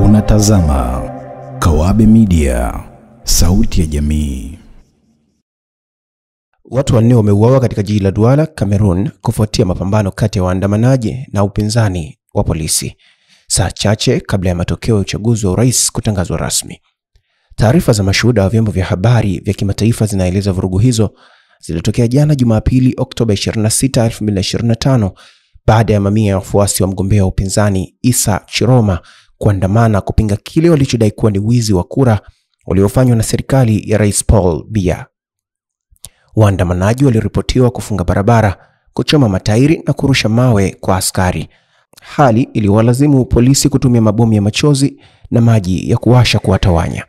Unatazama Kawabe Media, sauti ya jamii. Watu wanne wameuawa katika jiji la Douala, Cameroon, kufuatia mapambano kati ya waandamanaji na upinzani wa polisi, saa chache kabla ya matokeo ya uchaguzi wa urais kutangazwa rasmi. Taarifa za mashuhuda wa vyombo vya habari vya kimataifa zinaeleza vurugu hizo zilitokea jana Jumapili, Oktoba 26, 2025, baada ya mamia ya wafuasi wa mgombea wa upinzani Issa Chiroma kuandamana kupinga kile walichodai kuwa ni wizi wa kura uliofanywa na serikali ya Rais Paul Biya. Waandamanaji waliripotiwa kufunga barabara, kuchoma matairi na kurusha mawe kwa askari, hali iliyowalazimu polisi kutumia mabomu ya machozi na maji ya kuwasha kuwatawanya.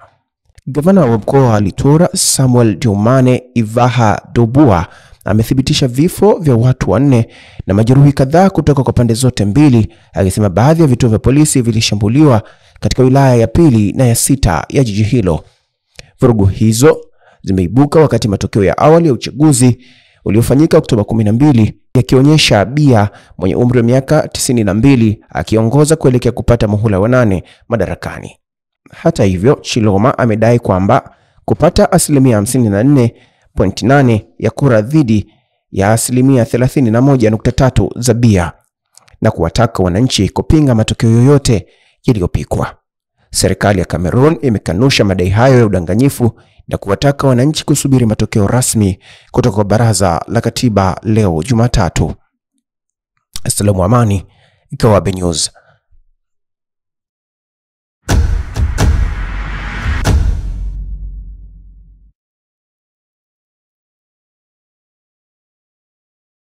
Gavana wa mkoa wa Litora, Samuel Diomane Ivaha Dobua, amethibitisha vifo vya watu wanne na majeruhi kadhaa kutoka kwa pande zote mbili, akisema baadhi ya vituo vya polisi vilishambuliwa katika wilaya ya pili na ya sita ya jiji hilo. Vurugu hizo zimeibuka wakati matokeo ya awali ya uchaguzi uliofanyika Oktoba 12 yakionyesha Biya mwenye umri wa miaka 92 akiongoza kuelekea kupata muhula wa 8 madarakani. Hata hivyo, Chiroma amedai kwamba kupata asilimia 54.8 ya kura dhidi ya asilimia 31.3 za Biya, na kuwataka wananchi kupinga matokeo yoyote yaliyopikwa. Serikali ya Cameroon imekanusha madai hayo ya udanganyifu na kuwataka wananchi kusubiri matokeo rasmi kutoka kwa baraza la katiba leo Jumatatu. Assalamu amani, Kawabe News.